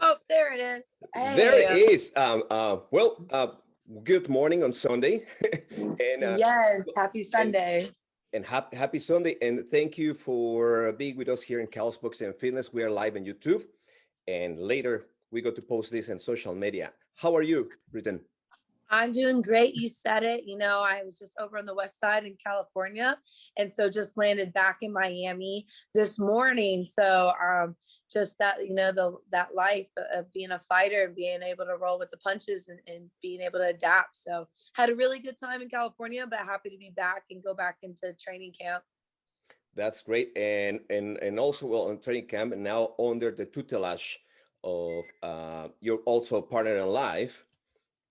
Oh, Let's, there it is. there it Hey, is. Good morning on Sunday, and yes, happy and Sunday. happy Sunday, and thank you for being with us here in KAOS Boxing and Fitness. We are live on YouTube, and later we go to post this on social media. How are you, Britain? I'm doing great. You said it. I was just over on the west side in California, and so just landed back in Miami this morning. So just that, that life of being a fighter and being able to roll with the punches and being able to adapt. So had a really good time in California, but happy to be back and go back into training camp. That's great, and also well on training camp, and now under the tutelage of you're also partner in life,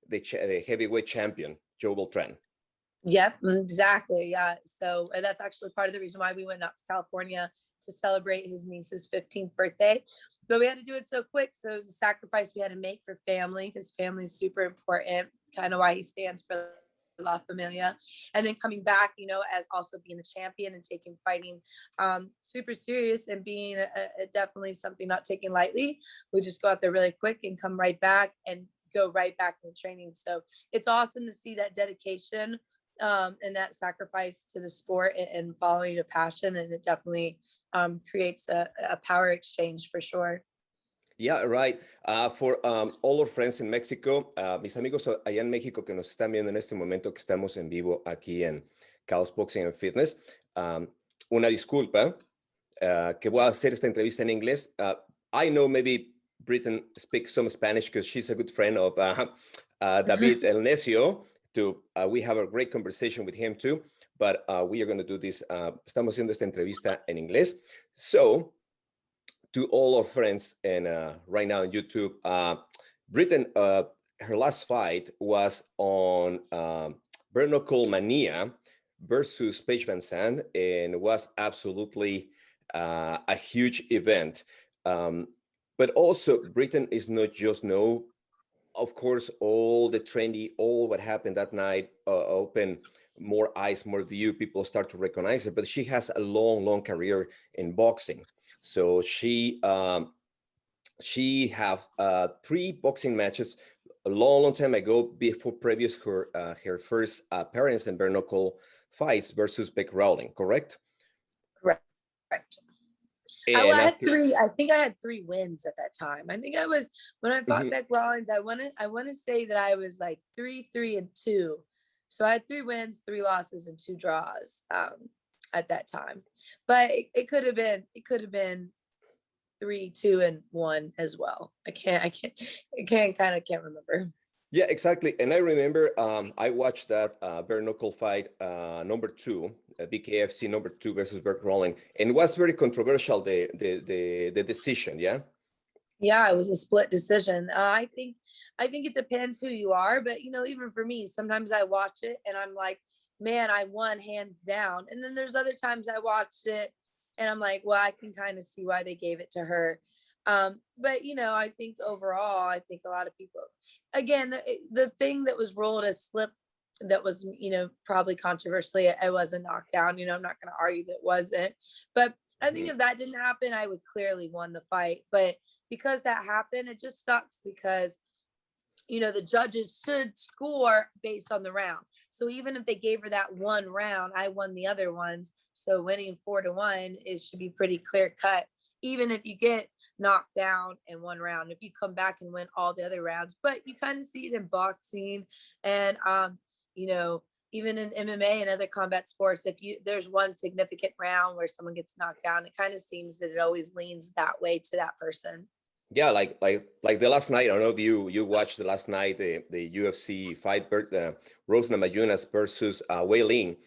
the heavyweight champion Joe Beltran. Yep, exactly. Yeah. So that's actually part of the reason why we went up to California to celebrate his niece's 15th birthday. But we had to do it so quick. So it was a sacrifice we had to make for family, because family is super important, kind of why he stands for La Familia. And then coming back, as also being a champion and taking fighting super serious and being definitely something not taken lightly. We just go out there really quick and come right back and go right back into training. So it's awesome to see that dedication and that sacrifice to the sport and following a passion, and it definitely creates a power exchange for sure. Yeah, right. For all our friends in Mexico, mis amigos allá en México que nos están viendo en este momento que estamos en vivo aquí en KAOS Boxing and Fitness, una disculpa que voy a hacer esta entrevista en inglés. I know maybe Britain speaks some Spanish because she's a good friend of David El Necio. We have a great conversation with him too, but we are going to do this. Estamos haciendo esta entrevista en inglés. So, to all our friends and right now on YouTube, Britain, her last fight was on Bareknuckle Mania versus Paige Van Zandt, and was absolutely a huge event. But also, Britain is not just of course, all the trendy, all what happened that night open more eyes, more view. People start to recognize her, but she has a long career in boxing. So she have 3 boxing matches a long time ago before previous her first appearance in Bareknuckle fights versus Beck Rowling, correct? Correct. I think I had 3 wins at that time. I think I was, when I fought Beck Rawlings, I want to say that I was like 3-3-2. So I had 3 wins, 3 losses, and 2 draws at that time. But it could have been 3-2-1 as well. I can't remember. Yeah, exactly. And I remember I watched that Bareknuckle fight number 2, BKFC number 2 versus Beck Rowling, and it was very controversial, the decision. Yeah. Yeah, it was a split decision. I think it depends who you are, but even for me, sometimes I watch it and I'm like, man, I won hands down. And then there's other times I watched it and I'm like, well, I can kind of see why they gave it to her. But I think overall, I think a lot of people, again, the thing that was ruled as slip, that was, probably controversially, it was a knockdown. I'm not going to argue that it wasn't, but I think if that didn't happen, I would clearly won the fight. But because that happened, it just sucks because, the judges should score based on the round. So even if they gave her that one round, I won the other ones. So winning 4-1, it should be pretty clear cut, even if you get knocked down in one round, if you come back and win all the other rounds. But you kind of see it in boxing and, even in MMA and other combat sports, there's one significant round where someone gets knocked down, it kind of seems that it always leans that way to that person. Yeah, like the last night. I don't know if you watched the last night, the UFC fight, Rose Namajunas versus Wei Ling.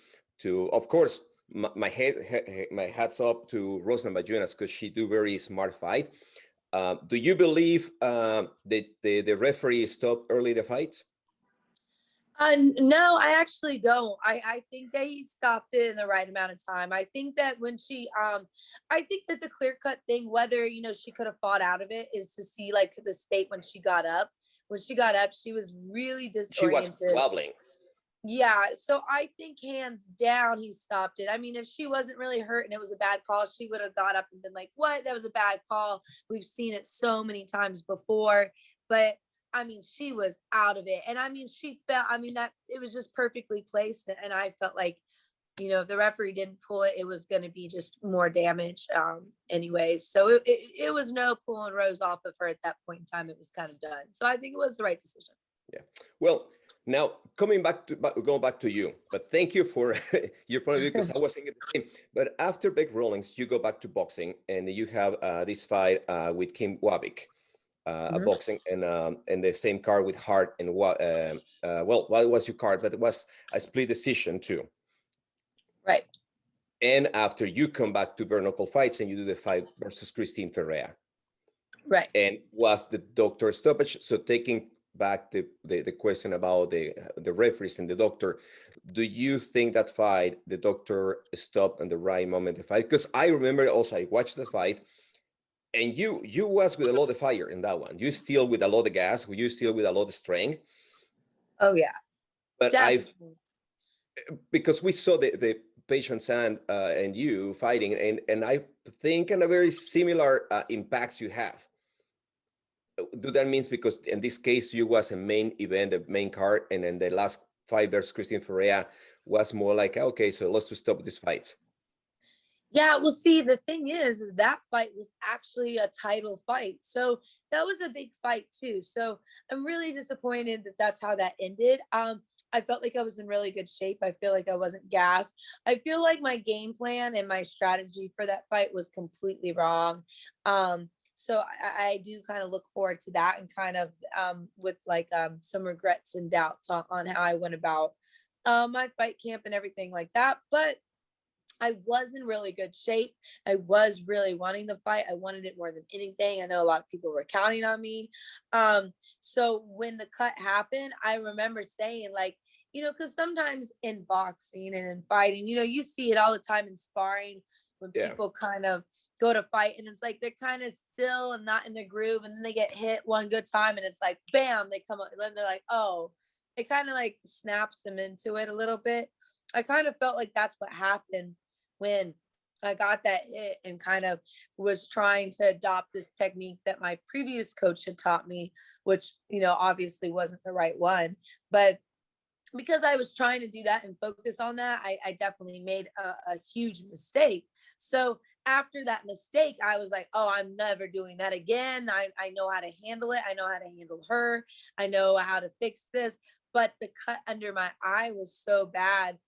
Of course, my hats up to Rose Namajunas because she do very smart fight. Do you believe that the referee stopped early the fight? No, I actually don't. I think they stopped it in the right amount of time. I think that when I think that the clear cut thing, whether, she could have fought out of it, is to see like the state when she got up. When she got up, she was really disoriented. She was wobbling. Yeah, so I think hands down he stopped it. I mean, if she wasn't really hurt and it was a bad call, she would have got up and been like, "What? That was a bad call." We've seen it so many times before, but I mean, she was out of it. And I mean, she felt, I mean, that it was just perfectly placed. And I felt like, if the referee didn't pull it, it was going to be just more damage. Anyways. So it was no pulling Rose off of her at that point in time. It was kind of done. So I think it was the right decision. Yeah. Well, now going back to you, but thank you for your point of view, because I was thinking the same. But after Beck Rawlings, you go back to boxing and you have this fight with Kim Wabik, a Mhm. boxing and the same card with Hart and well, what was your card? But it was a split decision too. Right. And after you come back to Bareknuckle fights and you do the fight versus Christine Ferrea. Right. And was the doctor stoppage? So taking back the question about the referees and the doctor, do you think that fight the doctor stopped in the right moment to fight? Because I remember also I watched the fight, and you was with a lot of fire in that one. You still with a lot of gas, you still with a lot of strength. Oh yeah, But definitely. because we saw the patients and you fighting, and I think in a very similar impacts you have. Do that means because in this case you was a main event, the main card, and then the last fight versus Christine Ferreira was more like, okay, so let's just stop this fight. Yeah, well, see, the thing is that fight was actually a title fight. So that was a big fight too. So I'm really disappointed that that's how that ended. I felt like I was in really good shape. I feel like I wasn't gassed. I feel like my game plan and my strategy for that fight was completely wrong. So I do kind of look forward to that and kind of with like some regrets and doubts on how I went about my fight camp and everything like that. But I was in really good shape. I was really wanting the fight. I wanted it more than anything. I know a lot of people were counting on me. So when the cut happened, I remember saying, like, because sometimes in boxing and in fighting, you see it all the time in sparring when Yeah. people kind of go to fight and it's like they're kind of still and not in their groove, and then they get hit one good time and it's like, bam, they come up, and then they're like, oh, it kind of like snaps them into it a little bit. I kind of felt like that's what happened when I got that hit and kind of was trying to adopt this technique that my previous coach had taught me, which, obviously wasn't the right one. But because I was trying to do that and focus on that, I definitely made a huge mistake. So after that mistake, I was like, oh, I'm never doing that again. I know how to handle it. I know how to handle her. I know how to fix this. But the cut under my eye was so bad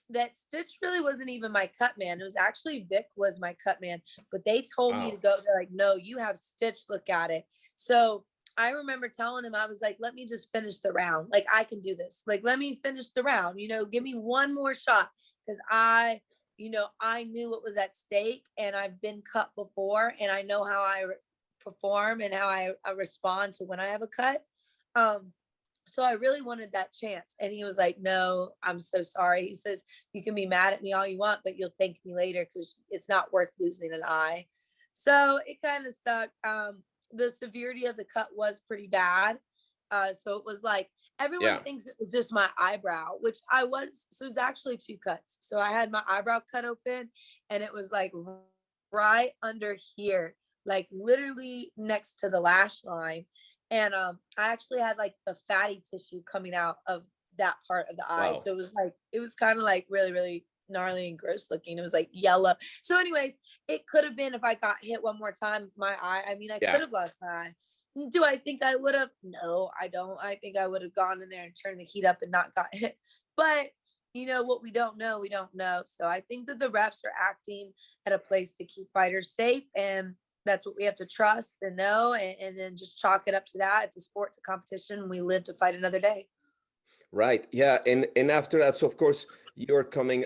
that Stitch really wasn't even my cut man. It was actually Vic was my cut man, but they told me to Wow. go. They're like, no, you have Stitch look at it. So I remember telling him, I was like, let me just finish the round. Like, I can do this. Like, let me finish the round, give me one more shot. Cause I knew what was at stake and I've been cut before and I know how I perform and how I respond to when I have a cut. So I really wanted that chance. And he was like, no, I'm so sorry. He says, you can be mad at me all you want, but you'll thank me later because it's not worth losing an eye. So it kind of sucked. The severity of the cut was pretty bad. So it was like everyone Yeah. thinks it was just my eyebrow, which I was. So it was actually two cuts. So I had my eyebrow cut open and it was like right under here, like literally next to the lash line. And I actually had like the fatty tissue coming out of that part of the eye. Wow. So it was kind of like really, really gnarly and gross looking. It was like yellow. So, anyways, it could have been if I got hit one more time, my eye. I mean, I Yeah. could have lost my eye. Do I think I would have? No, I don't. I think I would have gone in there and turned the heat up and not got hit. But what we don't know, we don't know. So I think that the refs are acting at a place to keep fighters safe, and that's what we have to trust and know, and then just chalk it up to that. It's a sport, it's a competition. We live to fight another day. Right. Yeah. And after that, so of course you're coming.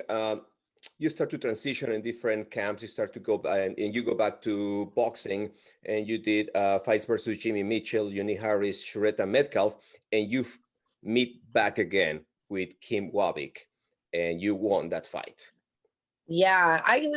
You start to transition in different camps. You start to go and you go back to boxing, and you did fights versus Jimmy Mitchell, Uni Harris, Shureta Metcalf, and you meet back again with Kim Wabik, and you won that fight. Yeah, I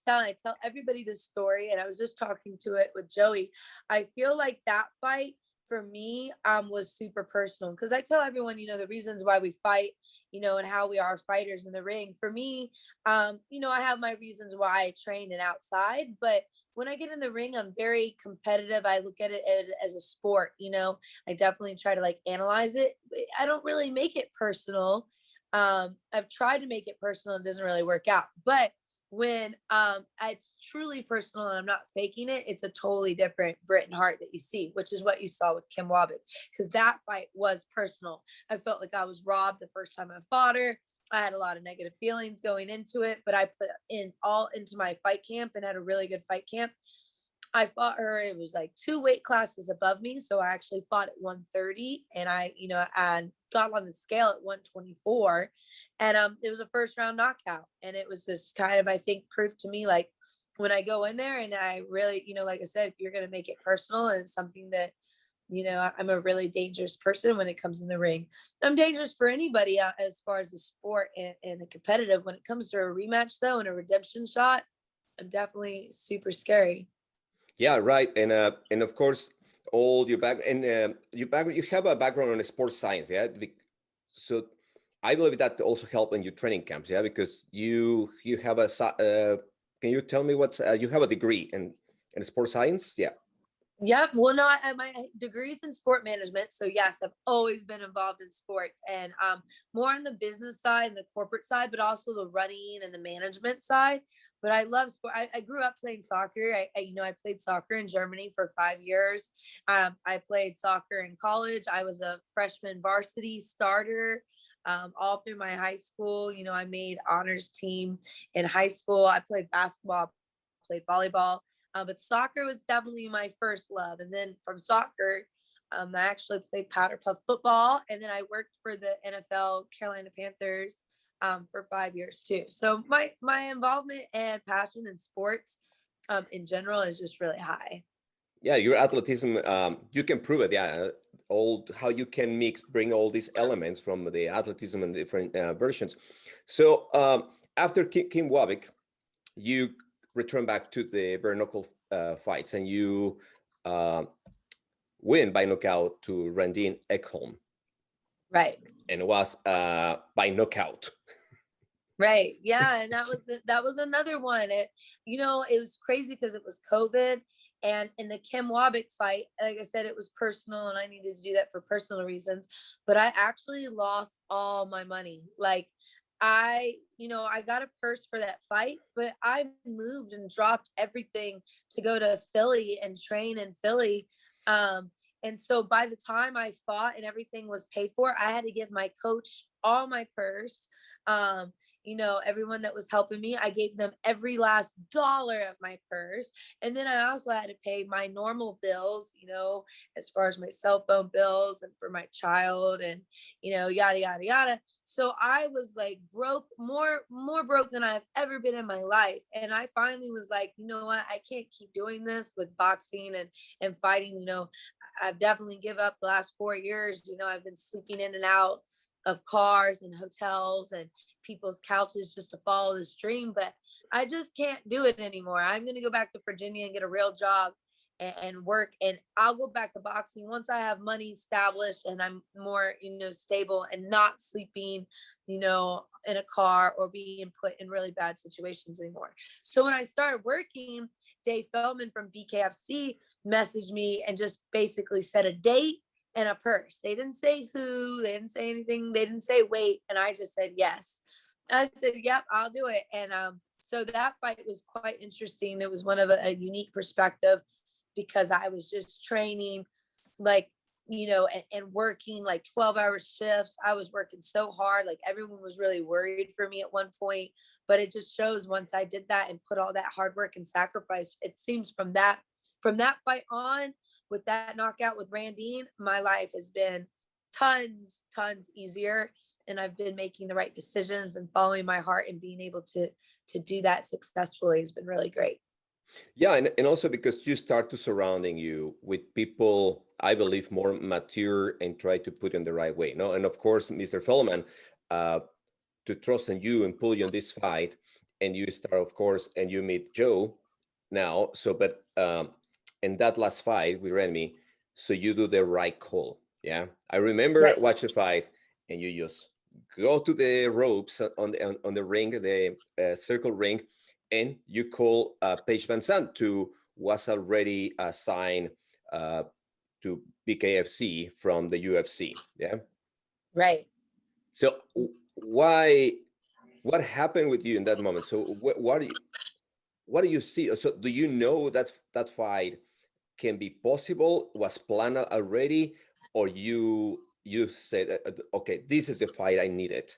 tell everybody this story, and I was just talking to it with Joey. I feel like that fight for me was super personal because I tell everyone, the reasons why we fight and how we are fighters in the ring. For me, I have my reasons why I train and outside, but when I get in the ring, I'm very competitive. I look at it as a sport. I definitely try to like analyze it. I don't really make it personal. I've tried to make it personal. It doesn't really work out. But when it's truly personal and I'm not faking it, it's a totally different BRITAIN Hart that you see, which is what you saw with Kim Wobbick, because that fight was personal. I felt like I was robbed the first time I fought her. I had a lot of negative feelings going into it, but I put in all into my fight camp and had a really good fight camp. I fought her. It was like 2 weight classes above me. So I actually fought at 130 and I got on the scale at 124 and it was a first round knockout. And it was just kind of, I think, proof to me like when I go in there and I really, like I said, if you're going to make it personal and it's something that, I'm a really dangerous person when it comes in the ring. I'm dangerous for anybody as far as the sport and the competitive. When it comes to a rematch though, and a redemption shot, I'm definitely super scary. Yeah, right. And of course, all your back and you have a background in sports science, yeah. So I believe that also help in your training camps, yeah, because you have can you tell me what's you have a degree in sports science, yeah. Yep. Well, no, my degree's in sport management. So yes, I've always been involved in sports and more on the business side and the corporate side, but also the running and the management side. But I love sport. I grew up playing soccer. I played soccer in Germany for 5 years. I played soccer in college. I was a freshman varsity starter. All through my high school, I made honors team in high school. I played basketball, played volleyball. But soccer was definitely my first love. And then from soccer, I actually played powder puff football. And then I worked for the NFL Carolina Panthers for 5 years too. So my involvement and passion in sports in general is just really high. Yeah, your athleticism, you can prove it. Yeah, all how you can bring all these elements from the athleticism and different versions. So after Kim Wobbick, you return back to the bare knuckle fights, and you uh, win by knockout to Randine Ekholm, Right. and it was by knockout. Right. Yeah. And that was another one. It was crazy because it was COVID. And in the Kim Wobbick fight, like I said, it was personal and I needed to do that for personal reasons. But I actually lost all my money. Like I got a purse for that fight, but I moved and dropped everything to go to Philly and train in Philly. And so by the time I fought and everything was paid for, I had to give my coach all my purse. Everyone that was helping me, I gave them every last dollar of my purse. And then I also had to pay my normal bills, as far as my cell phone bills and for my child and, yada, yada, yada. So I was like broke, more broke than I've ever been in my life. And I finally was like, you know what? I can't keep doing this with boxing and fighting. I've definitely give up the last 4 years. I've been sleeping in and out of cars and hotels and people's couches just to follow this dream, but I just can't do it anymore. I'm going to go back to Virginia and get a real job and work, and I'll go back to boxing once I have money established and I'm more, stable and not sleeping, in a car or being put in really bad situations anymore. So when I started working, Dave Feldman from BKFC messaged me and just basically set a date and a purse. They didn't say who, they didn't say anything, they didn't say wait, and I just said yes. I said, yep, I'll do it. And so that fight was quite interesting. It was one of a unique perspective because I was just training like, and working like 12-hour shifts. I was working so hard. Like everyone was really worried for me at one point, but it just shows once I did that and put all that hard work and sacrifice, it seems from that fight on with that knockout with Randine, my life has been tons easier, and I've been making the right decisions and following my heart and being able to do that successfully has been really great. Yeah, and also because you start to surrounding you with people, I believe, more mature and try to put in the right way. No, and of course, Mr. Feldman, uh, to trust in you and pull you in this fight, and you start, of course, and you meet Joe now. So, but in that last fight with Remy, so you do the right call. Yeah, I remember Right. watch the fight, and you just go to the ropes on the ring, the circle ring, and you call Paige Van Zandt, who was already assigned to BKFC from the UFC. Yeah. Right. So why? What happened with you in that moment? So what do you see? So do you know that that fight can be possible, was planned already, or you said, okay, this is the fight I needed?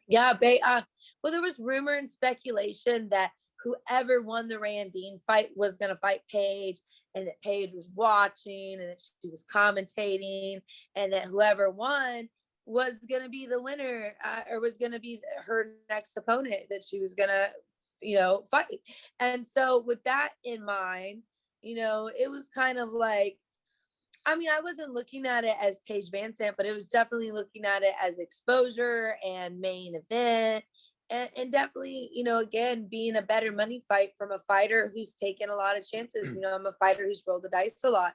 Yeah, well, there was rumor and speculation that whoever won the Randine fight was going to fight Paige, and that Paige was watching, and that she was commentating, and that whoever won was going to be the winner, or was going to be her next opponent that she was going to, fight. And so, with that in mind, it was kind of like, I mean, I wasn't looking at it as Paige Van Zandt, but it was definitely looking at it as exposure and main event. And definitely, again, being a better money fight from a fighter who's taken a lot of chances. I'm a fighter who's rolled the dice a lot.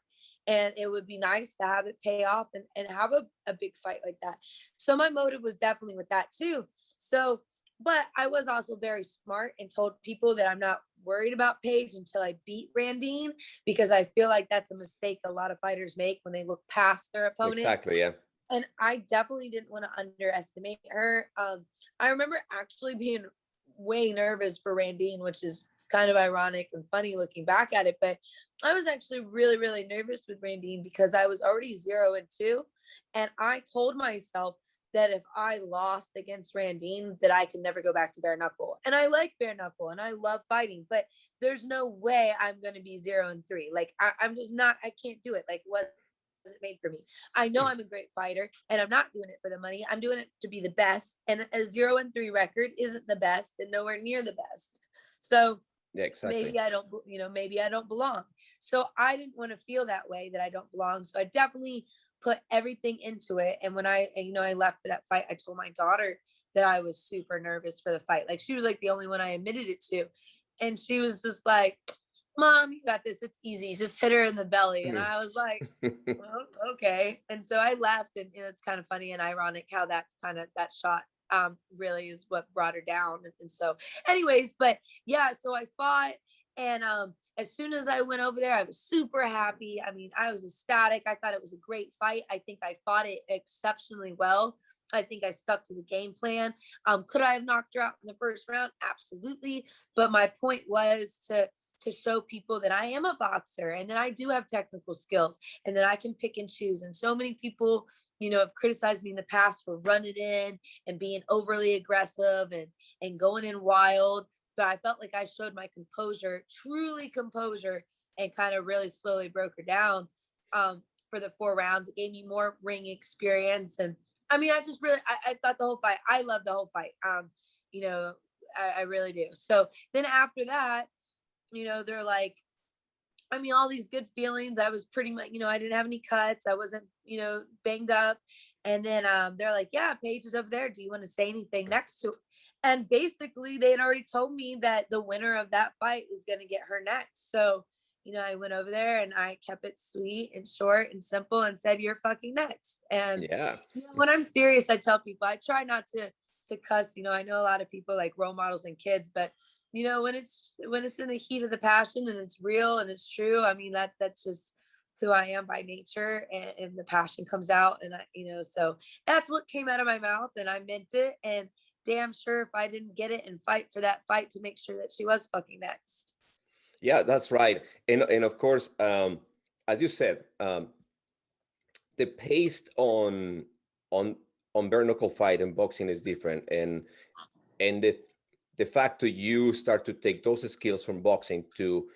And it would be nice to have it pay off and have a big fight like that. So my motive was definitely with that too. So, but I was also very smart and told people that I'm not worried about Paige until I beat Randine, because I feel like that's a mistake a lot of fighters make when they look past their opponent. Exactly. Yeah. And I definitely didn't want to underestimate her. I remember actually being way nervous for Randine, which is kind of ironic and funny looking back at it. But I was actually really, really nervous with Randine because I was already 0-2. And I told myself that if I lost against Randine, that I could never go back to Bareknuckle. And I like Bareknuckle and I love fighting, but there's no way I'm going to be 0-3. Like I'm just not, I can't do it. Like what wasn't made for me. I know I'm a great fighter and I'm not doing it for the money. I'm doing it to be the best. And a 0-3 record isn't the best and nowhere near the best. So Yeah, exactly. maybe I don't belong. So I didn't want to feel that way, that I don't belong. So I definitely put everything into it. And when I left for that fight, I told my daughter that I was super nervous for the fight. Like she was like the only one I admitted it to. And she was just like, Mom, you got this. It's easy. Just hit her in the belly. And I was like, well, okay. And so I left, and it's kind of funny and ironic how that's kind of that shot really is what brought her down. And so anyways, but yeah, so I fought, and as soon as I went over there, I was super happy. I mean, I was ecstatic. I thought it was a great fight. I think I fought it exceptionally well. I think I stuck to the game plan. Could I have knocked her out in the first round? Absolutely. But my point was to show people that I am a boxer and that I do have technical skills and that I can pick and choose. And so many people, have criticized me in the past for running in and being overly aggressive and going in wild. But I felt like I showed my composure, truly composure, and kind of really slowly broke her down for the 4 rounds. It gave me more ring experience. And I mean, I just really, I thought the whole fight, I love the whole fight. I really do. So then after that, they're like, I mean, all these good feelings. I was pretty much, I didn't have any cuts. I wasn't, banged up. And then they're like, yeah, Paige is over there. Do you want to say anything next to her? And basically, they had already told me that the winner of that fight is going to get her next. So, I went over there and I kept it sweet and short and simple and said, you're fucking next. And Yeah. when I'm serious, I tell people, I try not to cuss. I know a lot of people like role models and kids, but when it's in the heat of the passion and it's real and it's true, I mean, that's just who I am by nature, and the passion comes out. And so that's what came out of my mouth, and I meant it. And damn sure if I didn't get it and fight for that fight to make sure that she was fucking next. Yeah, that's right. And of course, as you said, the pace on bare knuckle fight and boxing is different, and the fact that you start to take those skills from boxing to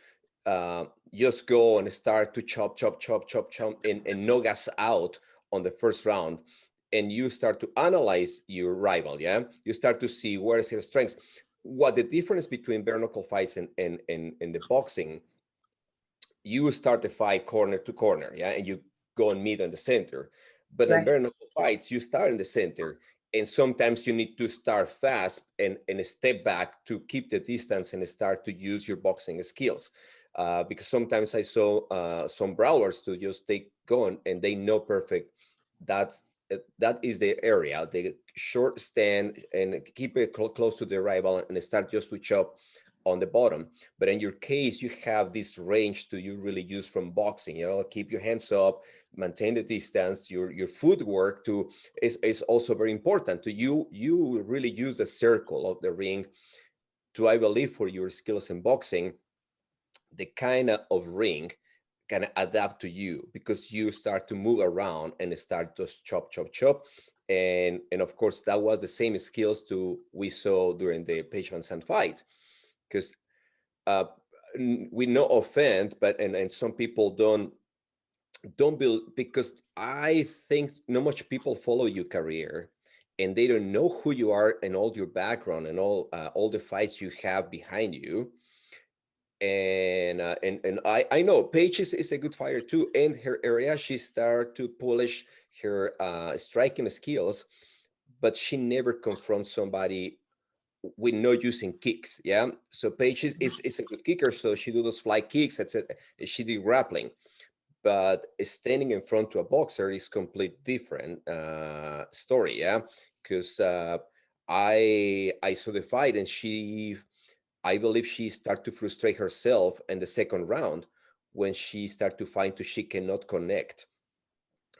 just go and start to chop, chop, chop, chop, chop, and knock us out on the first round, and you start to analyze your rival. Yeah, you start to see where is his strengths. What the difference between bare knuckle fights and the boxing, you start the fight corner to corner, yeah, and you go and meet in the center. But in Right. bare knuckle fights, you start in the center, and sometimes you need to start fast and step back to keep the distance and start to use your boxing skills. Because sometimes I saw some brawlers to just take going and they know perfect. That's that is the area, the short stand, and keep it close to the rival and start just to chop on the bottom. But in your case, you have this range to you really use from boxing. Keep your hands up, maintain the distance. Your footwork to is also very important to you. You really use the circle of the ring to, I believe, for your skills in boxing, the kind of ring can adapt to you because you start to move around and start to chop, chop, chop. And of course, that was the same skills to we saw during the Page Van Sant fight. Because uh, we no offend, but and some people don't build, because I think not much people follow your career and they don't know who you are and all your background and all the fights you have behind you. And I know Paige is a good fighter too. In her area, she started to polish her striking skills, but she never confronts somebody with no using kicks. Yeah. So Paige is a good kicker, so she do those fly kicks, etc. She did grappling, but standing in front to a boxer is complete different story. Yeah. Because I saw the fight and I believe she started to frustrate herself in the second round when she started to find that she cannot connect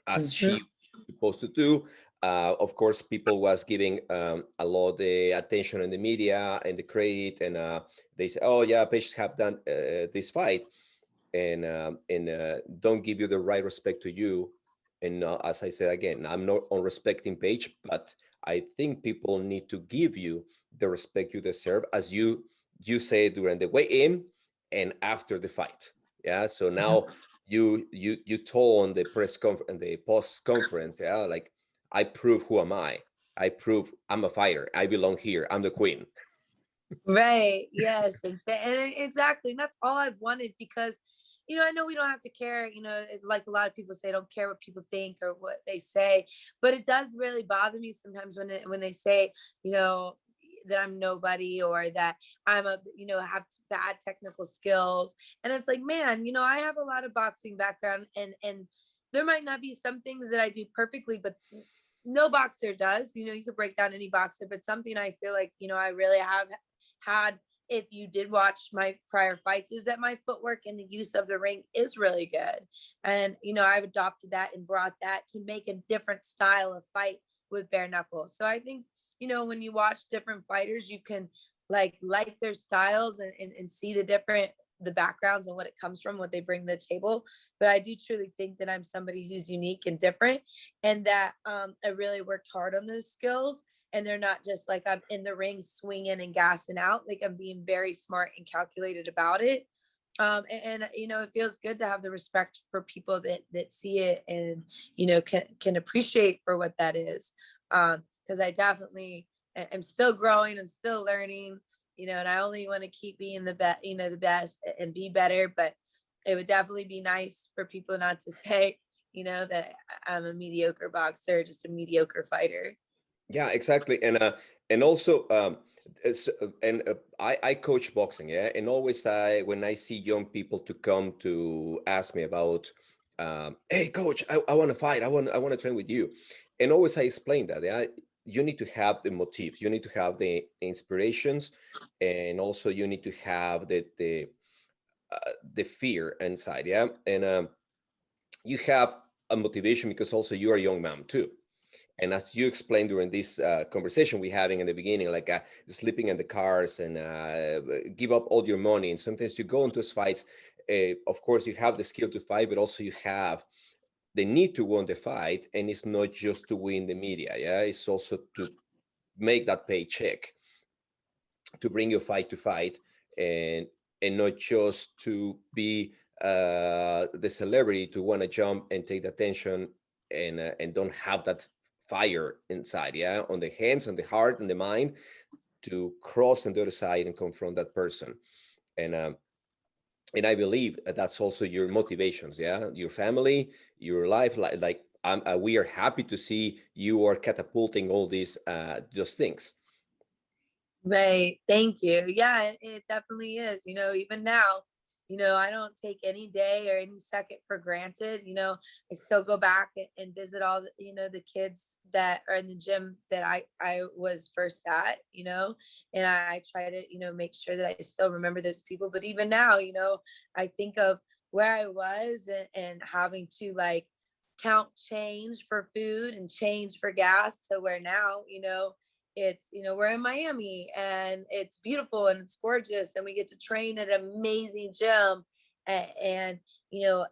as she Mhm. was supposed to do. Of course, people was giving a lot of the attention in the media and the credit, and they say, "Oh yeah, patients have done this fight," and don't give you the right respect to you. And as I said again, I'm not on respecting Page, but I think people need to give you the respect you deserve, as you say during the weigh-in and after the fight. Yeah. So now you told on the press conference and the post conference, yeah, like, I prove who am I. I prove I'm a fighter. I belong here. I'm the queen. Right. Yes. And exactly. And that's all I've wanted because, I know we don't have to care, like a lot of people say, don't care what people think or what they say, but it does really bother me sometimes when they say, you know, that I'm nobody or that have bad technical skills. And it's like, man, I have a lot of boxing background and there might not be some things that I do perfectly, but no boxer does. You could break down any boxer, but something I feel like, I really have had, if you did watch my prior fights, is that my footwork and the use of the ring is really good. And, I've adopted that and brought that to make a different style of fight with bare knuckles. So I think, when you watch different fighters, you can like their styles and see the backgrounds and what it comes from, what they bring to the table. But I do truly think that I'm somebody who's unique and different, and that I really worked hard on those skills. And they're not just like I'm in the ring swinging and gassing out. Like, I'm being very smart and calculated about it. And it feels good to have the respect for people that see it and can appreciate for what that is. Because I definitely am still growing. I'm still learning. And I only want to keep being the best and be better. But it would definitely be nice for people not to say, that I'm a mediocre boxer, just a mediocre fighter. Yeah, exactly. And also I coach boxing, yeah, and always when I see young people to come to ask me about, hey coach, I want to fight, I want to train with you, and always I explain that, yeah, you need to have the motifs, you need to have the inspirations, and also you need to have the fear inside, yeah, and you have a motivation because also you are a young man too. And as you explained during this conversation we having in the beginning, like sleeping in the cars and give up all your money, and sometimes you go into fights. Of course, you have the skill to fight, but also you have the need to win the fight, and it's not just to win the media. Yeah, it's also to make that paycheck, to bring your fight to fight, and not just to be the celebrity to want to jump and take the attention, and don't have that fire inside, yeah, on the hands, on the heart, and the mind, to cross on the other side and confront that person. And um, and I believe that's also your motivations, yeah, your family, your life, like we are happy to see you are catapulting all these those things. Right. Thank you. Yeah, it definitely is. Even now, I don't take any day or any second for granted. I still go back and visit all the kids that are in the gym that I was first at, and I try to, make sure that I still remember those people. But even now, I think of where I was, and having to like count change for food and change for gas, to where now, it's, we're in Miami and it's beautiful and it's gorgeous and we get to train at an amazing gym, and you know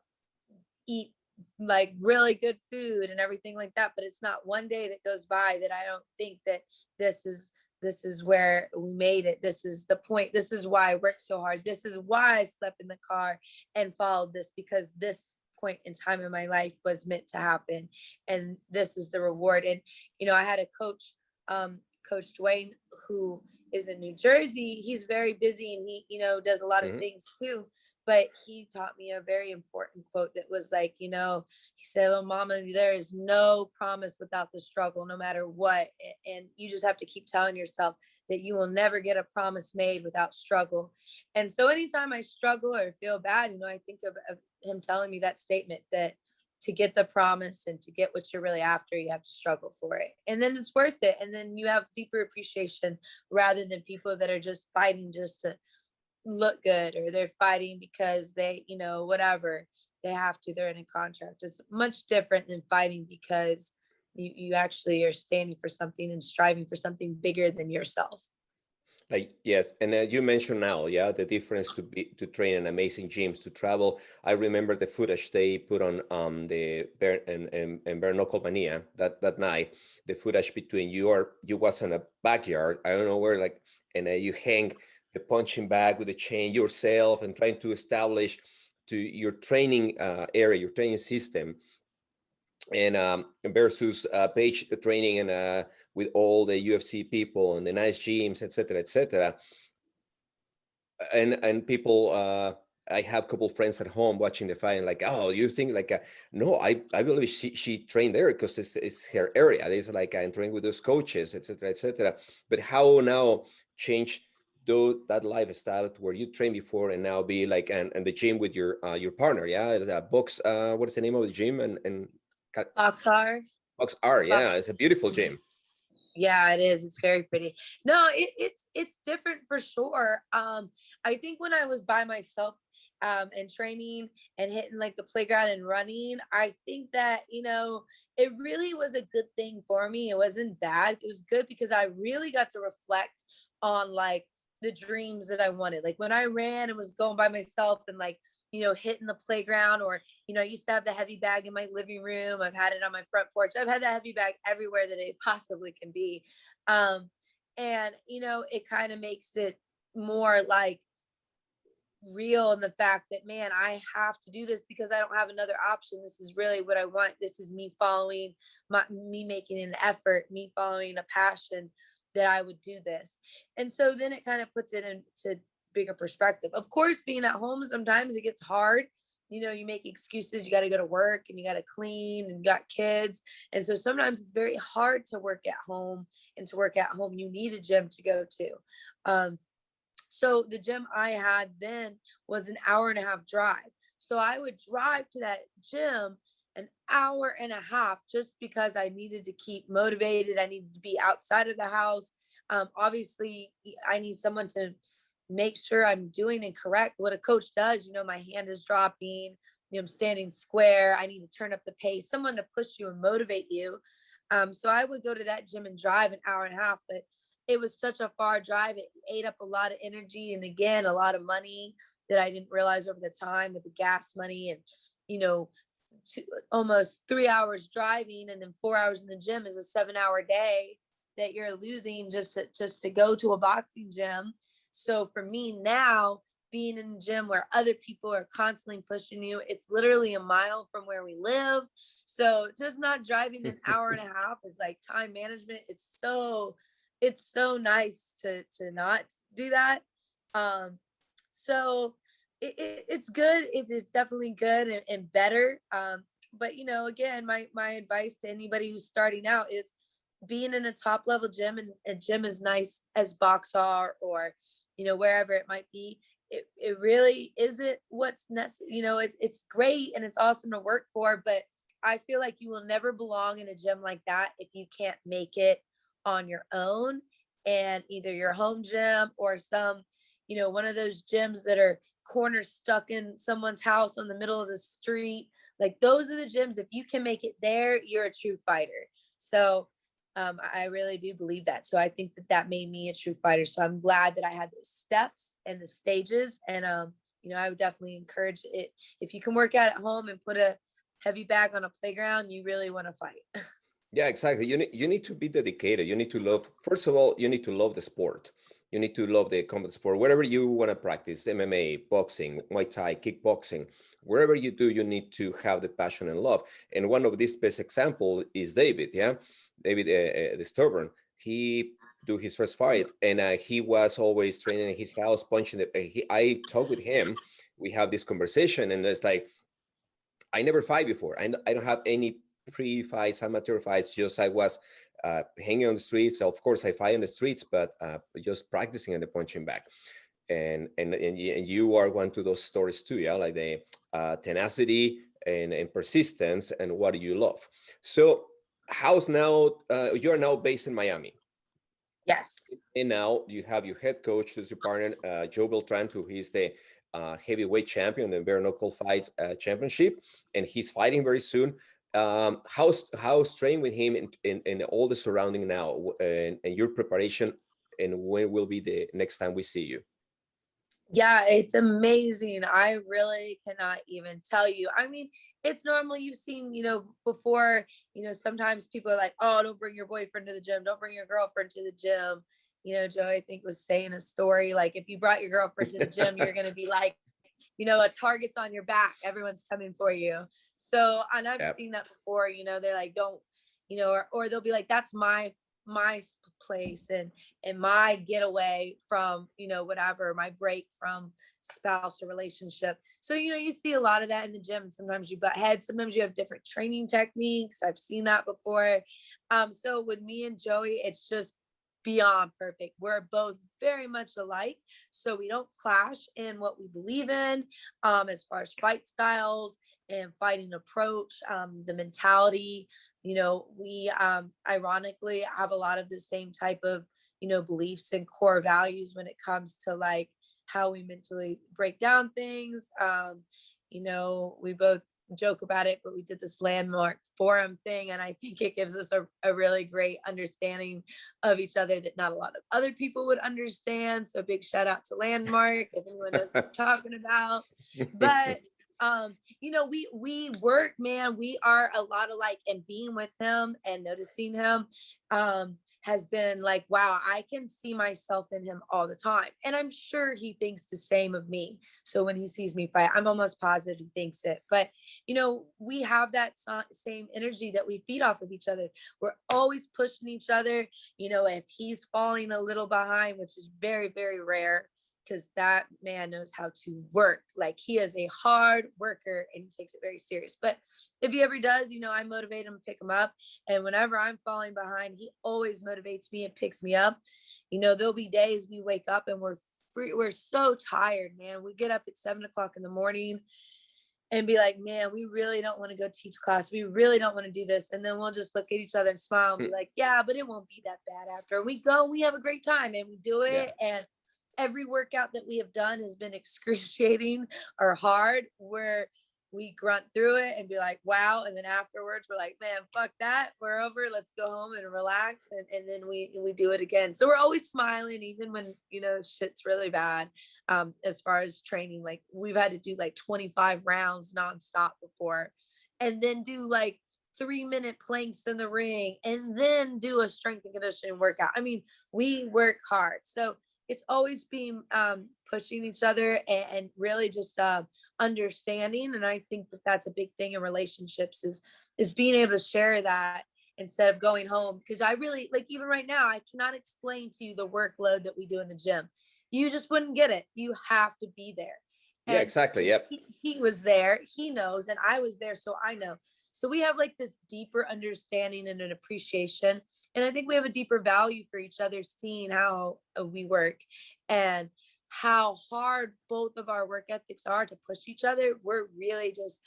eat like really good food and everything like that. But it's not one day that goes by that I don't think that this is where we made it. This is the point. This is why I worked so hard. This is why I slept in the car and followed this, because this point in time in my life was meant to happen, and this is the reward. And I had a coach, Coach Dwayne, who is in New Jersey. He's very busy and he, does a lot of Mhm. things too. But he taught me a very important quote that was like, he said, "Little mama, there is no promise without the struggle, no matter what. And you just have to keep telling yourself that you will never get a promise made without struggle." And so anytime I struggle or feel bad, I think of him telling me that statement, that to get the promise and to get what you're really after, you have to struggle for it. And then it's worth it. And then you have deeper appreciation, rather than people that are just fighting just to look good, or they're fighting because they, whatever they have to, they're in a contract. It's much different than fighting because you actually are standing for something and striving for something bigger than yourself. Yes, and you mentioned now, yeah, the difference to train in amazing gyms, to travel. I remember the footage they put on the and Bareknuckle Mania that night. The footage between you was in a backyard, I don't know where, like, and you hang the punching bag with the chain yourself and trying to establish to your training area, your training system, and versus page training and with all the UFC people and the nice gyms, etc., etc. And people, I have a couple friends at home watching the fight and like, oh, you think like, no, I believe she trained there because it's her area. It's like I'm training with those coaches, etc., etc. But how now change that lifestyle to where you train before and now be like and the gym with your partner, yeah, the box. What is the name of the gym and Boxar. Box R, Box. yeah, it's a beautiful gym. Yeah, it is. It's very pretty. No, it's different for sure. I think when I was by myself, and training and hitting like the playground and running, I think that, it really was a good thing for me. It wasn't bad. It was good because I really got to reflect on like the dreams that I wanted. Like when I ran and was going by myself and like, hitting the playground, or I used to have the heavy bag in my living room. I've had it on my front porch. I've had that heavy bag everywhere that it possibly can be. And, it kind of makes it more like real in the fact that, man, I have to do this because I don't have another option. This is really what I want. This is me following me making an effort, me following a passion, that I would do this. And so then it kind of puts it into bigger perspective. Of course, being at home, sometimes it gets hard. You make excuses. You got to go to work and you got to clean and you got kids. And so sometimes it's very hard to work at home, and to work at home, you need a gym to go to. So the gym I had then was an hour and a half drive. So I would drive to that gym an hour and a half, just because I needed to keep motivated. I needed to be outside of the house. Obviously, I need someone to make sure I'm doing it correct. What a coach does, my hand is dropping, I'm standing square. I need to turn up the pace, someone to push you and motivate you. So I would go to that gym and drive an hour and a half, but it was such a far drive. It ate up a lot of energy and, again, a lot of money that I didn't realize over the time, with the gas money and, almost 3 hours driving and then 4 hours in the gym is a 7 hour day that you're losing just to go to a boxing gym. So for me now, being in the gym where other people are constantly pushing you, it's literally a mile from where we live. So just not driving an hour and a half is like time management. It's so nice to not do that. So it's good. It is definitely good and better. But again, my advice to anybody who's starting out is being in a top level gym, and a gym as nice as Boxar or wherever it might be, it really isn't what's necessary. It's great and it's awesome to work for, but I feel like you will never belong in a gym like that if you can't make it on your own, and either your home gym or one of those gyms that are corners stuck in someone's house on the middle of the street. Like those are the gyms. If you can make it there, you're a true fighter. So I really do believe that. So I think that made me a true fighter. So I'm glad that I had those steps and the stages. And I would definitely encourage it. If you can work out at home and put a heavy bag on a playground, you really want to fight. Yeah, exactly. You need to be dedicated. You need to love, first of all, you need to love the sport. You need to love the combat sport, wherever you want to practice, MMA, boxing, Muay Thai, kickboxing, wherever you do, you need to have the passion and love. And one of these best example is David. Yeah, David, the stubborn. He do his first fight, and he was always training in his house, punching. I talk with him. We have this conversation, and it's like, I never fight before. I don't have any pre-fights, amateur fights. Just I was hanging on the streets. Of course, I fight in the streets, but just practicing and the punching back. And you are one to those stories too, yeah, like the tenacity and persistence and what do you love. So, how's now? You are now based in Miami, Yes. and now you have your head coach, who's your partner, Joe Beltran, who is the heavyweight champion, the Bareknuckle fights championship, and he's fighting very soon. How's training with him in all the surrounding now, and your preparation, and when will be the next time we see you? Yeah, it's amazing. I really cannot even tell you. I mean, it's normal. You've seen, before, sometimes people are like, oh, don't bring your boyfriend to the gym. Don't bring your girlfriend to the gym. Joe, I think, was saying a story like, if you brought your girlfriend to the gym, you're going to be like, a target's on your back. Everyone's coming for you. So, and I've Yeah, seen that before, they're like, don't, or they'll be like, that's my place and my getaway from whatever, my break from spouse or relationship. So you see a lot of that in the gym. Sometimes you butt heads, sometimes you have different training techniques. I've seen that before. So with me and Joey, it's just beyond perfect. We're both very much alike, so we don't clash in what we believe in, as far as fight styles and fighting approach, the mentality. We ironically have a lot of the same type of beliefs and core values when it comes to like how we mentally break down things. We both joke about it, but we did this landmark forum thing, and I think it gives us a really great understanding of each other that not a lot of other people would understand. So big shout out to Landmark if anyone knows what I'm talking about. But we work, man. We are a lot alike, and being with him and noticing him has been like, wow, I can see myself in him all the time, and I'm sure he thinks the same of me. So when he sees me fight, I'm almost positive he thinks it. But we have that same energy that we feed off of each other. We're always pushing each other. If he's falling a little behind, which is very, very rare, because that man knows how to work. Like, he is a hard worker and he takes it very serious. But if he ever does, I motivate him, pick him up. And whenever I'm falling behind, he always motivates me and picks me up. There'll be days we wake up and we're free. We're so tired, man. We get up at 7 o'clock in the morning and be like, man, we really don't want to go teach class. We really don't want to do this. And then we'll just look at each other and smile and be like, yeah, but it won't be that bad after. We go, we have a great time and we do yeah. it. And every workout that we have done has been excruciating or hard, where we grunt through it and be like, wow. And then afterwards we're like, man, fuck that. We're over. Let's go home and relax. And then we do it again. So we're always smiling, even when, shit's really bad. As far as training, like we've had to do like 25 rounds nonstop before, and then do like 3-minute planks in the ring, and then do a strength and conditioning workout. I mean, we work hard. So it's always being pushing each other and really just understanding. And I think that that's a big thing in relationships is being able to share that instead of going home. Because I really, like, even right now, I cannot explain to you the workload that we do in the gym. You just wouldn't get it. You have to be there. Yeah, And exactly. Yep. he was there, he knows, and I was there, so I know. So we have like this deeper understanding and an appreciation. And I think we have a deeper value for each other, seeing how we work. And how hard both of our work ethics are to push each other. We're really just,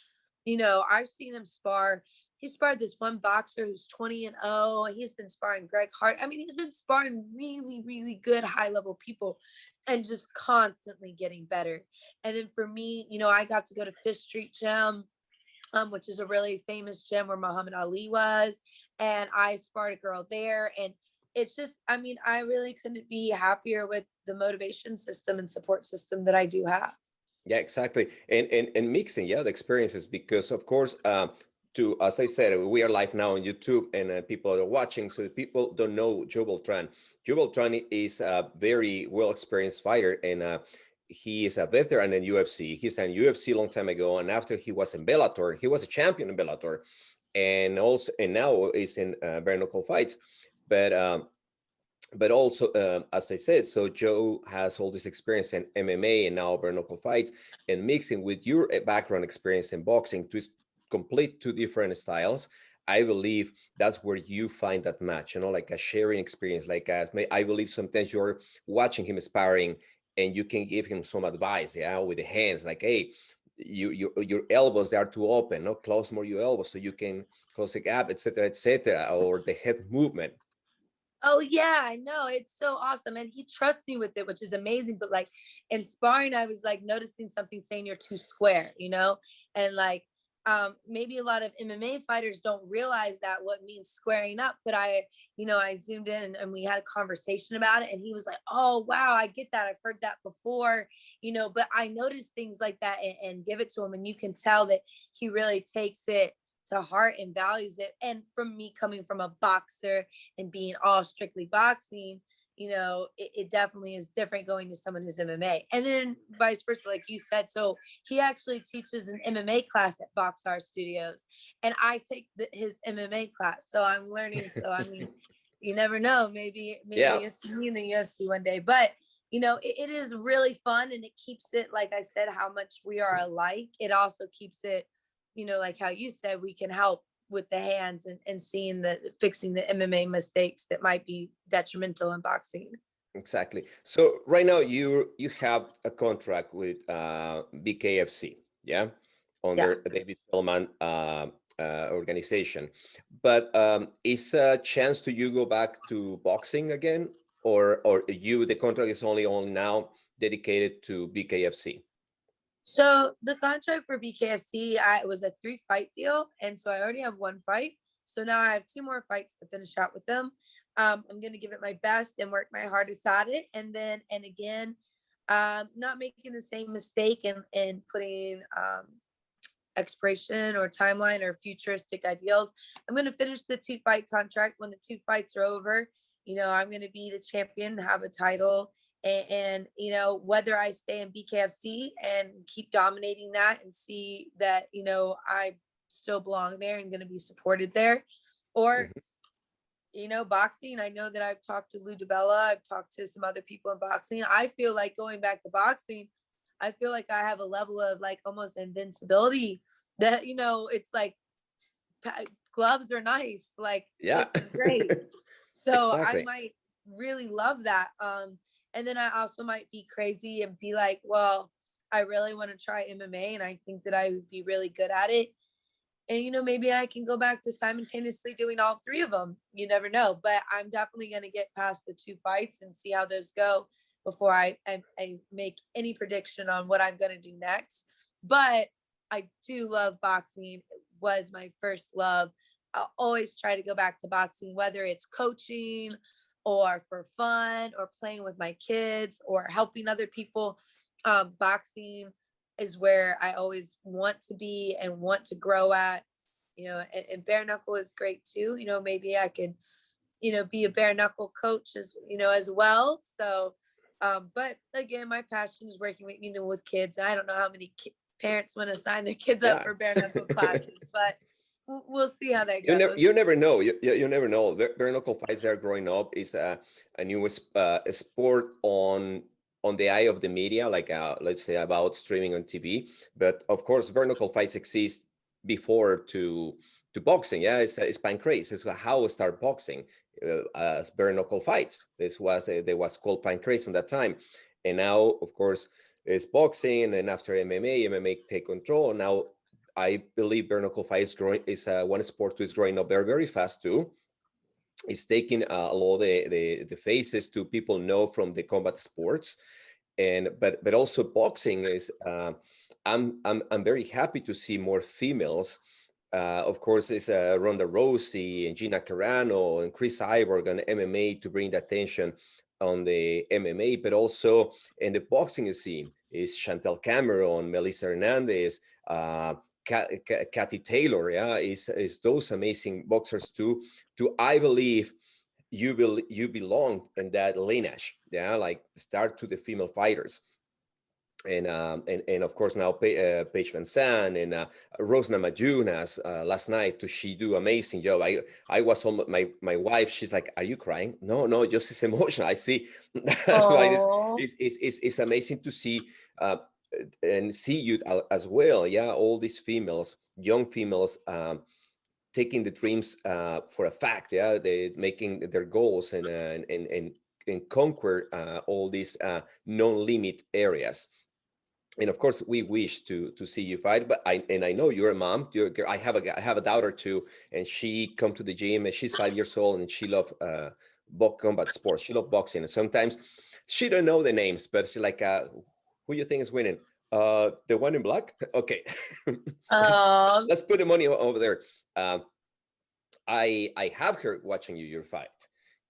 I've seen him spar. He sparred this one boxer who's 20-0. He's been sparring Greg Hart. I mean, he's been sparring really, really good high level people and just constantly getting better. And then for me, I got to go to Fifth Street Gym, which is a really famous gym where Muhammad Ali was. And I sparred a girl there. And it's just, I mean, I really couldn't be happier with the motivation system and support system that I do have. Yeah, exactly. And mixing, yeah, the experiences, because of course, to, as I said, we are live now on YouTube, and people are watching. So people don't know Joe Beltran. Joe Beltran is a very well experienced fighter, and he is a veteran in UFC. He's in UFC a long time ago, and after he was in Bellator, he was a champion in Bellator, and now is in bare knuckle fights. But also, as I said, so Joe has all this experience in MMA and now bare knuckle fights, and mixing with your background experience in boxing to complete two different styles. I believe that's where you find that match, like a sharing experience. I believe sometimes you're watching him sparring and you can give him some advice, yeah, with the hands, like, hey, your elbows, they are too open, no, close more your elbows so you can close the gap, etc., or the head movement. Oh yeah, I know. It's so awesome. And he trusts me with it, which is amazing. But like in sparring, I was like noticing something saying you're too square, And like maybe a lot of MMA fighters don't realize that what means squaring up. But I zoomed in and we had a conversation about it. And he was like, oh wow, I get that. I've heard that before, but I noticed things like that and give it to him. And you can tell that he really takes it to heart and values it. And from me coming from a boxer and being all strictly boxing, it definitely is different going to someone who's MMA. And then vice versa, like you said. So he actually teaches an MMA class at Box Art Studios, and I take his MMA class. So I'm learning. So I mean, you never know. Maybe Yeah, you'll see me in the UFC one day. But it is really fun, and it keeps it, like I said, how much we are alike. It also keeps it, like how you said, we can help with the hands and seeing fixing the MMA mistakes that might be detrimental in boxing. exactly. So right now you have a contract with BKFC, yeah, Yeah. under David Feldman organization. But is a chance to you go back to boxing again, or the contract is only on now dedicated to BKFC? So the contract for BKFC, it was a 3-fight deal, and so I already have 1 fight. So now I have 2 more fights to finish out with them. I'm gonna give it my best and work my hardest at it, and again, not making the same mistake and putting expiration or timeline or futuristic ideals. I'm gonna finish the 2-fight contract. When the 2 fights are over, I'm gonna be the champion, have a title, and whether I stay in BKFC and keep dominating that and see that I still belong there and going to be supported there, or Mhm. boxing. I know that I've talked to Lou DiBella, I've talked to some other people in boxing. I feel like going back to boxing, I feel like I have a level of like almost invincibility that it's like gloves are nice, like Yeah, this is great. So I exactly. might really love that. And then I also might be crazy and be like, well, I really want to try MMA and I think that I would be really good at it. And maybe I can go back to simultaneously doing all 3 of them. You never know. But I'm definitely going to get past the 2 fights and see how those go before I make any prediction on what I'm going to do next. But I do love boxing. It was my first love. I'll always try to go back to boxing, whether it's coaching or for fun or playing with my kids or helping other people. Boxing is where I always want to be and want to grow at. And bare knuckle is great too. Maybe I could, be a bare knuckle coach as well. So, but again, my passion is working with, with kids. I don't know how many parents want to sign their kids up Yeah. for bare knuckle classes, but we'll see how that You goes. never know. You never know. Bare knuckle fights are growing up. Is a new sport on the eye of the media, like let's say about streaming on TV. But of course, bare knuckle fights exist before to boxing. Yeah, it's pancrase. It's how we start boxing as bare knuckle fights. This was they was called pancrase at that time. And now, of course, it's boxing, and after MMA take control. Now, I believe bare knuckle fight is growing. Is one sport who is growing up very, very fast too. It's taking a lot of the faces to people know from the combat sports, and but also boxing is. I'm very happy to see more females. Of course, it's Ronda Rousey and Gina Carano and Chris Cyborg on MMA to bring the attention on the MMA, but also in the boxing scene is Chantel Cameron, Melissa Hernandez, Kathy Taylor. Yeah, is those amazing boxers too. To I believe you belong in that lineage. Yeah, like start to the female fighters. And of course now Paige Van Zandt and Rose Namajunas last night to she do amazing job. I was on my wife. She's like, "Are you crying?" No, no, just it's emotional. I see, like Oh, it's amazing to see and see you as well. Yeah, all these females, young females, taking the dreams for a fact. Yeah, they making their goals and conquer all these non-limit areas. And of course we wish to see you fight, but I know you're a mom. I have a daughter too, and she come to the gym, and she's 5 years old, and she love combat sports. She love boxing, and sometimes she don't know the names, but she's like, who you think is winning? The one in black. Okay. let's, um, let's put the money over there. um, I have her watching your fight,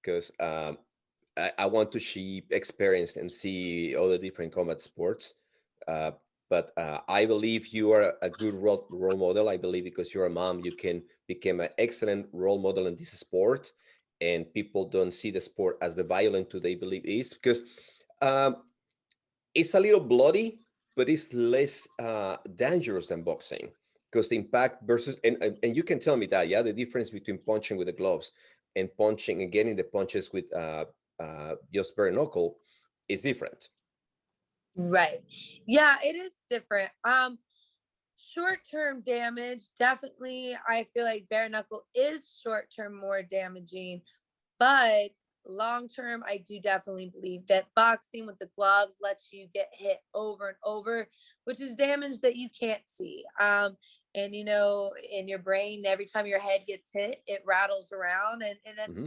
because I want to she experience and see all the different combat sports. Uh, but I believe you are a good role model. I believe because you're a mom, you can become an excellent role model in this sport, and people don't see the sport as the violent they believe is, because um, it's a little bloody, but it's less dangerous than boxing, because the impact versus and you can tell me that, yeah, the difference between punching with the gloves and punching and getting the punches with just bare knuckle is different. right. Yeah, it is different. Short-term damage, definitely. I feel like bare knuckle is short-term more damaging, but long term, I do definitely believe that boxing with the gloves lets you get hit over and over, which is damage that you can't see. And in your brain, every time your head gets hit, it rattles around, and that's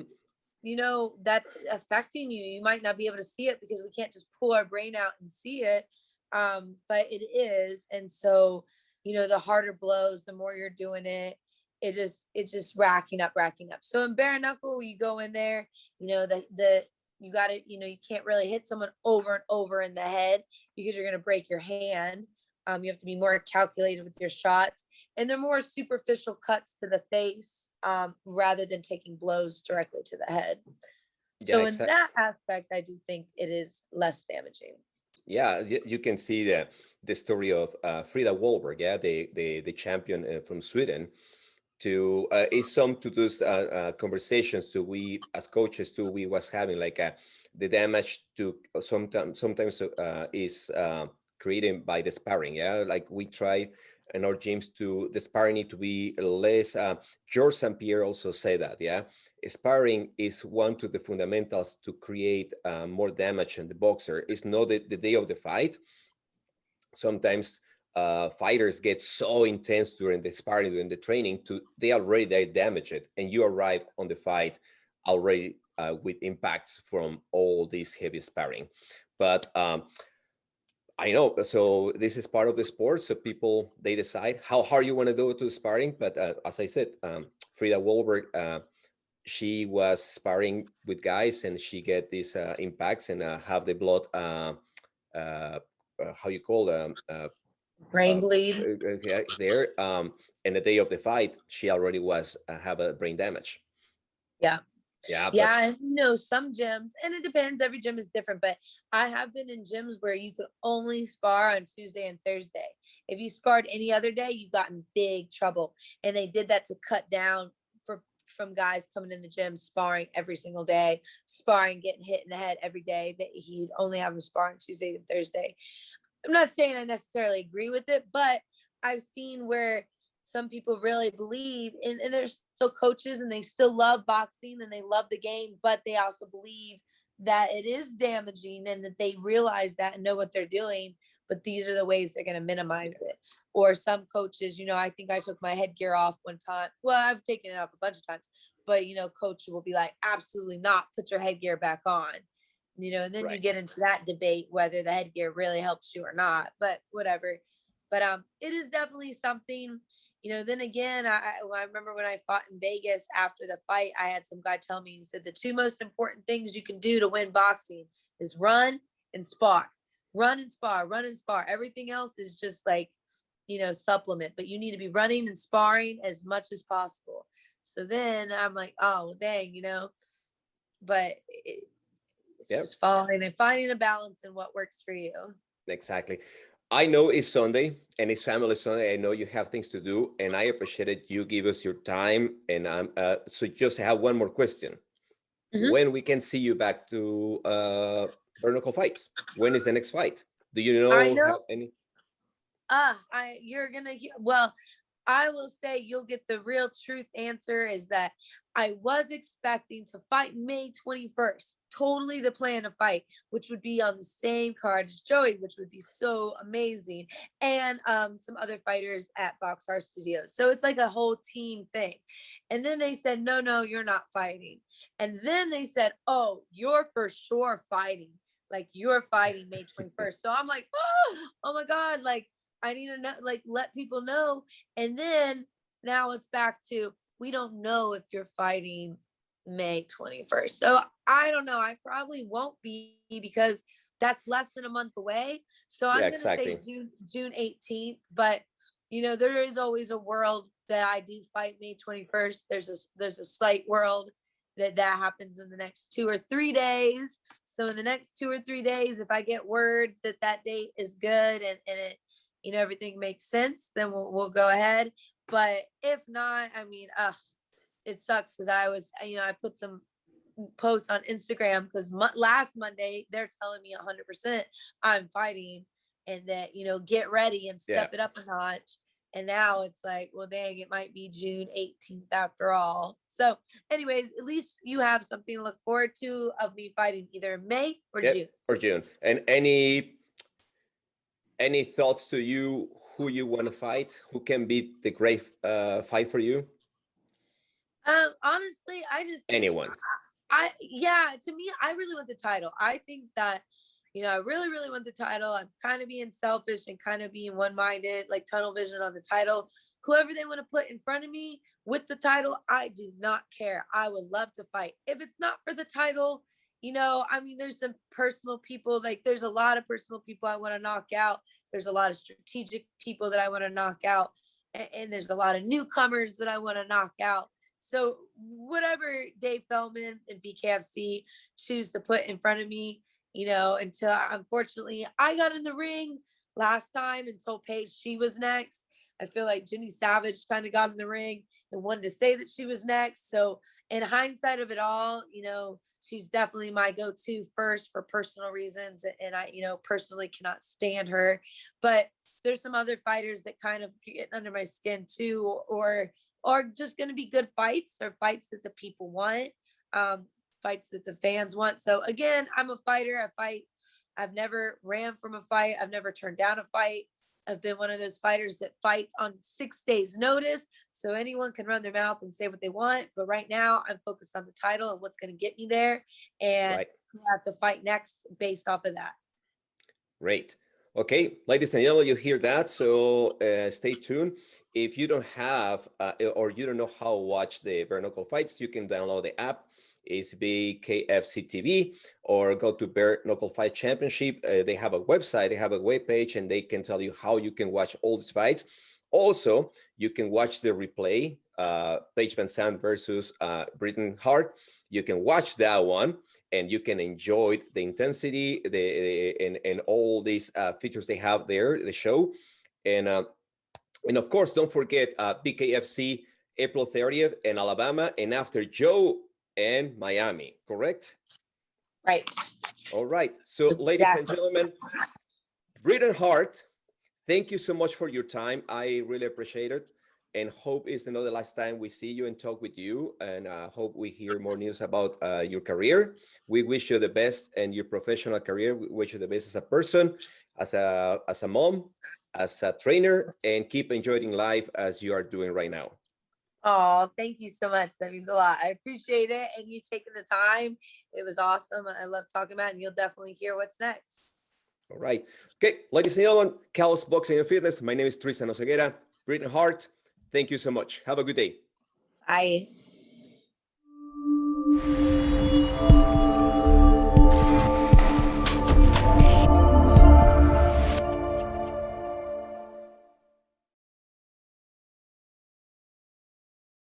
Mhm. that's affecting you. You might not be able to see it because we can't just pull our brain out and see it. But it is. And so, the harder blows, the more you're doing it, it's just racking up. So in bare knuckle, you go in there, the you got to, you can't really hit someone over and over in the head because you're going to break your hand. You have to be more calculated with your shots, and they're more superficial cuts to the face, rather than taking blows directly to the head. Yeah, So in exactly. that aspect, I do think it is less damaging. Yeah, you can see the story of Frida Wahlberg, yeah, the champion from Sweden. To is some to those conversations to we as coaches too we was having, like the damage to sometimes is created by the sparring. Yeah, like we try in our gyms to the sparring need to be less. George St. Pierre also say that, yeah, sparring is one to the fundamentals to create more damage in the boxer. It's not the day of the fight. Sometimes fighters get so intense during the sparring, during the training, to they damage it, and you arrive on the fight already with impacts from all this heavy sparring. But I know, so this is part of the sport, so people they decide how hard you want to do to sparring. But as I said, Frida Wahlberg, she was sparring with guys, and she get these impacts and have the blood. Uh, how you call Brain uh, bleed. there. And the day of the fight, she already was have a brain damage. Yeah. Yeah, but Yeah, and some gyms, and it depends, every gym is different, but I have been in gyms where you could only spar on Tuesday and Thursday. If you sparred any other day, you got in big trouble. And they did that to cut down from guys coming in the gym sparring every single day, sparring, getting hit in the head every day, that he'd only have them spar on Tuesday and Thursday. I'm not saying I necessarily agree with it, but I've seen where some people really believe, and they're still coaches and they still love boxing and they love the game, but they also believe that it is damaging and that they realize that and know what they're doing, but these are the ways they're going to minimize it. Or some coaches, you know, I think I took my headgear off one time. Well, I've taken it off a bunch of times, but you know, coach will be like, absolutely not, put your headgear back on. You know, and then you get into that debate whether the headgear really helps you or not, but whatever. But it is definitely something, you know. Then again, I remember when I fought in Vegas after the fight, I had some guy tell me, he said the two most important things you can do to win boxing is run and spar. Run and spar, run and spar. Everything else is just like, you know, supplement, but you need to be running and sparring as much as possible. So then I'm like, oh dang, you know, but it's Yep. just following and finding a balance in what works for you. Exactly. I know it's Sunday and it's family Sunday. I know you have things to do, and I appreciated you give us your time. And so just have one more question. When we can see you back to Bareknuckle fights? When is the next fight? Do you know, I know. have any? You're gonna hear. Well, I will say you'll get the real truth answer is that I was expecting to fight May 21st. Totally the plan to fight, which would be on the same card as Joey, which would be so amazing. And some other fighters at Box Art Studios. So it's like a whole team thing. And then they said, no, no, you're not fighting. And then they said, oh, you're for sure fighting. Like you're fighting May 21st. So I'm like, oh my God, like I need to know, like let people know. And then now it's back to we don't know if you're fighting May 21st. So I don't know. I probably won't be because that's less than a month away. So I'm gonna say June 18th. But you know, there is always a world that I do fight May 21st. There's a slight world that happens in the next 2 or 3 days. So in the next 2 or 3 days, if I get word that that date is good and it, you know, everything makes sense, then we'll go ahead. But if not, I mean, it sucks because I was, you know, I put some posts on Instagram because last Monday they're telling me 100% I'm fighting and that, you know, get ready and step it up a notch. And now it's like, well, dang, it might be June 18th after all. So anyways, at least you have something to look forward to of me fighting either May or June. Or June. And any thoughts to you, who you want to fight? Who can be the great fight for you? Honestly, I just think anyone. To me, I really want the title. I think that, you know, I really, really want the title. I'm kind of being selfish and kind of being one-minded, like tunnel vision on the title. Whoever they want to put in front of me with the title, I do not care. I would love to fight. If it's not for the title, you know, I mean, there's some personal people, like there's a lot of personal people I want to knock out. There's a lot of strategic people that I want to knock out. And there's a lot of newcomers that I want to knock out. So whatever Dave Feldman and BKFC choose to put in front of me, you know, until unfortunately I got in the ring last time and told Paige she was next. I feel like Jenny Savage kind of got in the ring and wanted to say that she was next. So in hindsight of it all, you know, she's definitely my go-to first for personal reasons. And I, you know, personally cannot stand her. But there's some other fighters that kind of get under my skin too, or just going to be good fights or fights that the people want, fights that the fans want. So again, I'm a fighter. I fight. I've never ran from a fight. I've never turned down a fight. I've been one of those fighters that fights on 6 days notice. So anyone can run their mouth and say what they want. But right now I'm focused on the title and what's going to get me there. And I have to fight next based off of that. Great. Okay, ladies and gentlemen, you hear that. So stay tuned. If you don't have or you don't know how to watch the Bareknuckle fights, you can download the app. It's BKFC TV or go to Bareknuckle Fight Championship. They have a website, they have a web page, and they can tell you how you can watch all these fights. Also, you can watch the replay, Paige Van Zandt versus BRITAIN HART. You can watch that one and you can enjoy the intensity, and all these features they have there, the show. And of course, don't forget BKFC April 30th in Alabama, and after Joe and Miami, correct? Right. All right. So ladies and gentlemen, BRITAIN HART, thank you so much for your time. I really appreciate it. and hope it's not the last time we see you and talk with you. And hope we hear more news about your career. We wish you the best in your professional career. We wish you the best as a person, as a mom, as a trainer, and keep enjoying life as you are doing right now. Oh, thank you so much. That means a lot. I appreciate it. And you taking the time. It was awesome. I love talking about it, and you'll definitely hear what's next. All right. Okay, ladies and gentlemen, KAOS Boxing and Fitness. My name is Tristan Oseguera, BRITAIN HART. Thank you so much. Have a good day. Bye.